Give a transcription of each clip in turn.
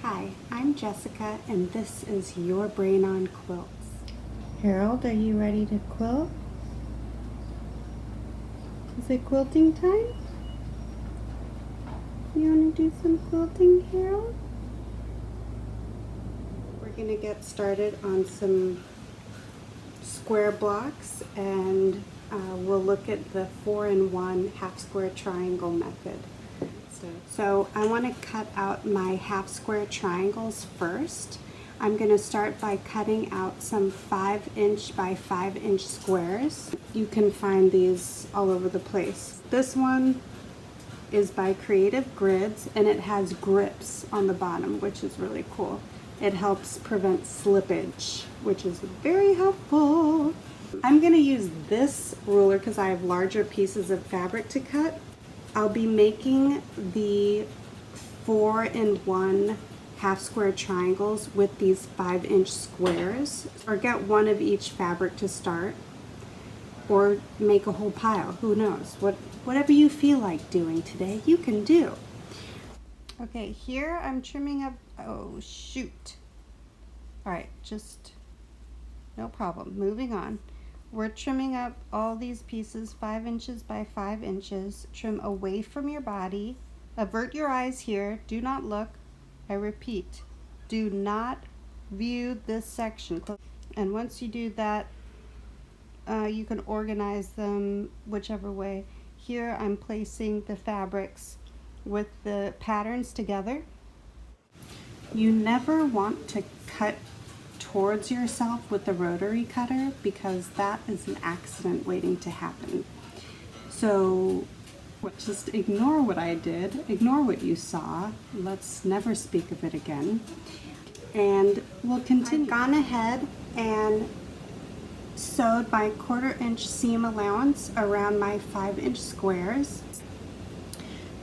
Hi, I'm Jessica and this is Your Brain on Quilts. Harold, are you ready to quilt? Is it quilting time? You want to do some quilting, Harold? We're going to get started on some square blocks and we'll look at the 4-in-1 half square triangle method. So I want to cut out my half square triangles first. I'm going to start by cutting out some 5-inch by 5-inch squares. You can find these all over the place. This one is by Creative Grids and it has grips on the bottom, which is really cool. It helps prevent slippage, which is very helpful. I'm going to use this ruler because I have larger pieces of fabric to cut. I'll be making the 4-in-1 half square triangles with these 5-inch squares, or get one of each fabric to start, or make a whole pile, who knows. Whatever you feel like doing today, you can do. Okay, here I'm trimming up, oh shoot. All right, just no problem, moving on. We're trimming up all these pieces 5 inches by 5 inches. Trim away from your body. Avert your eyes here. Do not look. I repeat, do not view this section. And once you do that, you can organize them whichever way. Here I'm placing the fabrics with the patterns together. You never want to cut towards yourself with the rotary cutter because that is an accident waiting to happen. So just ignore what I did, ignore what you saw. Let's never speak of it again. And we'll continue. I've gone ahead and sewed my 1/4-inch seam allowance around my 5-inch squares.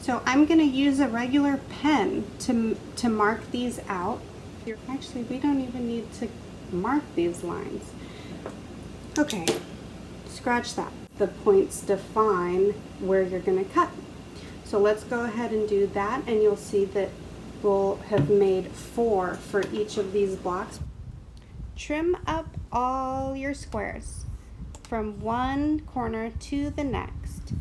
So I'm going to use a regular pen to mark these out. Actually, we don't even need to mark these lines. Okay, scratch that. The points define where you're going to cut. So let's go ahead and do that, and you'll see that we'll have made 4 for each of these blocks. Trim up all your squares from one corner to the next.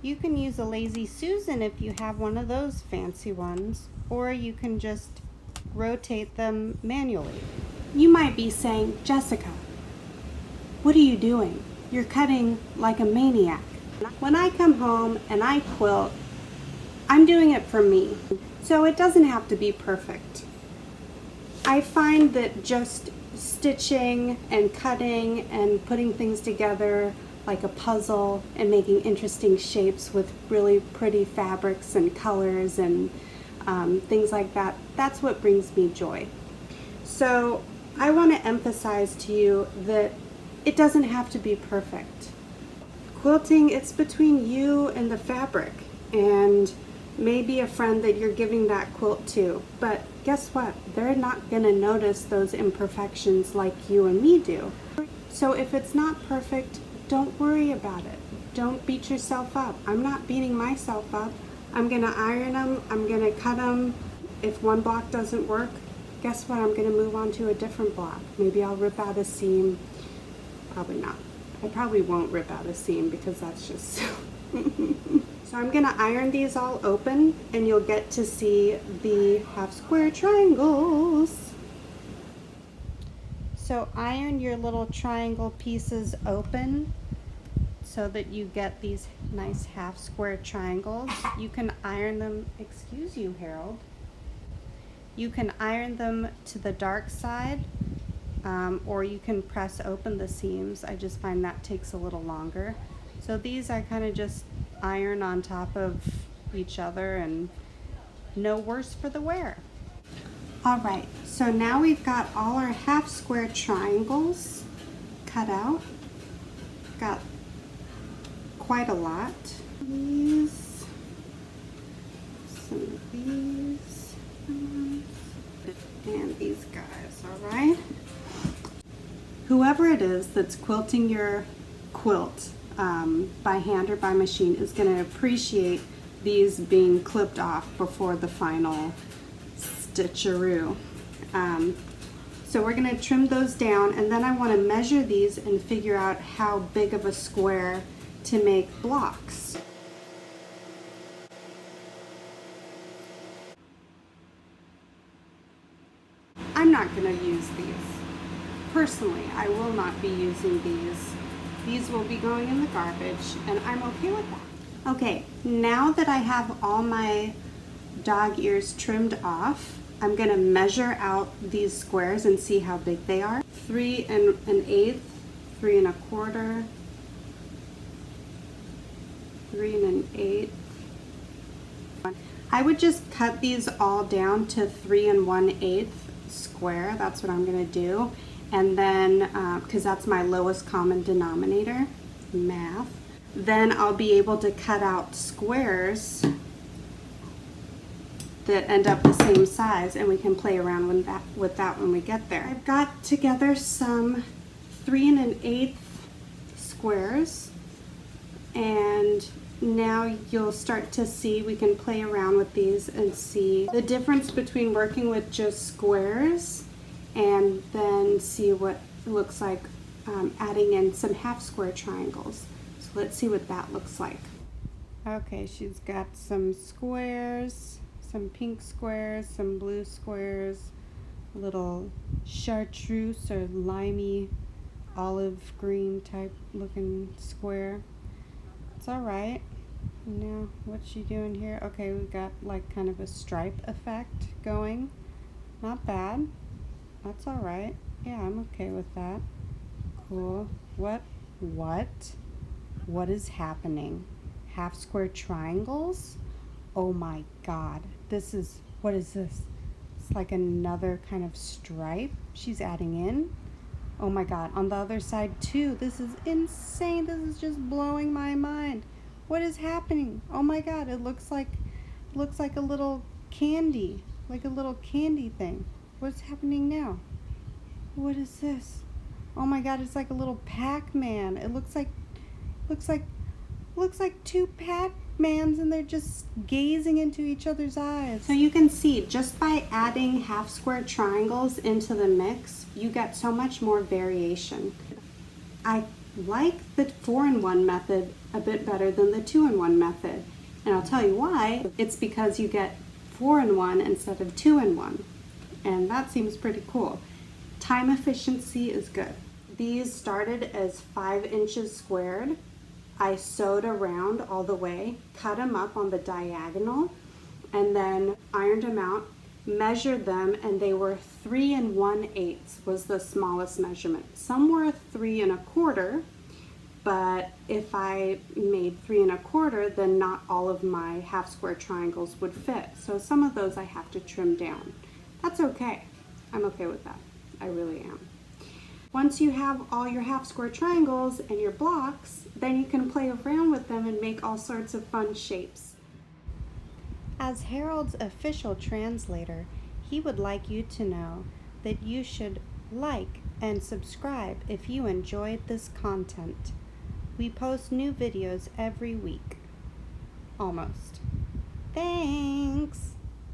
You can use a Lazy Susan if you have one of those fancy ones, or you can just rotate them manually. You might be saying, Jessica, what are you doing? You're cutting like a maniac. When I come home and I quilt, I'm doing it for me. So it doesn't have to be perfect. I find that just stitching and cutting and putting things together like a puzzle and making interesting shapes with really pretty fabrics and colors and things like that, that's what brings me joy. So I want to emphasize to you that it doesn't have to be perfect. Quilting, it's between you and the fabric and maybe a friend that you're giving that quilt to. But guess what? They're not going to notice those imperfections like you and me do. So if it's not perfect, don't worry about it. Don't beat yourself up. I'm not beating myself up. I'm going to iron them, I'm going to cut them. If one block doesn't work, guess what? I'm going to move on to a different block. Maybe I'll rip out a seam. Probably not. I probably won't rip out a seam because that's just so. So I'm going to iron these all open and you'll get to see the half square triangles. So iron your little triangle pieces open so that you get these nice half square triangles. You can iron them, excuse you, Harold. You can iron them to the dark side, or you can press open the seams. I just find that takes a little longer. So these I kind of just iron on top of each other and no worse for the wear. All right, so now we've got all our half square triangles cut out. Got quite a lot. These, some of these, and these guys, all right? Whoever it is that's quilting your quilt by hand or by machine is going to appreciate these being clipped off before the final stitcheroo. So we're going to trim those down, and then I want to measure these and figure out how big of a square to make blocks. I'm not going to use these. Personally, I will not be using these. These will be going in the garbage, and I'm okay with that. Okay, now that I have all my dog ears trimmed off, I'm going to measure out these squares and see how big they are. 3 1/8, 3 1/4, 3 1/8. I would just cut these all down to 3 1/8 square. That's what I'm going to do. And then, because that's my lowest common denominator, math, then I'll be able to cut out squares that end up the same size, and we can play around with that when we get there. I've got together some 3 1/8 squares, and now you'll start to see, we can play around with these and see the difference between working with just squares and then see what it looks like adding in some half square triangles. So let's see what that looks like. Okay, she's got some squares, some pink squares, some blue squares, a little chartreuse or limey olive green type looking square. It's all right. Now, what's she doing here? Okay, we've got like kind of a stripe effect going. Not bad. That's all right. Yeah, I'm okay with that. Cool. What is happening? Half square triangles? Oh my God. What is this? It's like another kind of stripe she's adding in. Oh my God. On the other side too. This is insane. This is just blowing my mind. What is happening? Oh my God. It looks like a little candy. Like a little candy thing. What's happening now? What is this? Oh my God, it's like a little Pac-Man. It looks like two Pac-Mans, and they're just gazing into each other's eyes. So you can see, just by adding half square triangles into the mix, you get so much more variation. I like the 4-in-1 method a bit better than the 2-in-1 method. And I'll tell you why. It's because you get 4-in-1 instead of 2-in-1. And that seems pretty cool. Time efficiency is good. These started as 5 inches squared. I sewed around all the way, cut them up on the diagonal, and then ironed them out, measured them, and they were 3 1/8 was the smallest measurement. Some were 3 1/4, but if I made 3 1/4, then not all of my half square triangles would fit. So some of those I have to trim down. That's okay. I'm okay with that. I really am. Once you have all your half square triangles and your blocks, then you can play around with them and make all sorts of fun shapes. As Harold's official translator, he would like you to know that you should like and subscribe if you enjoyed this content. We post new videos every week. Almost. Thanks!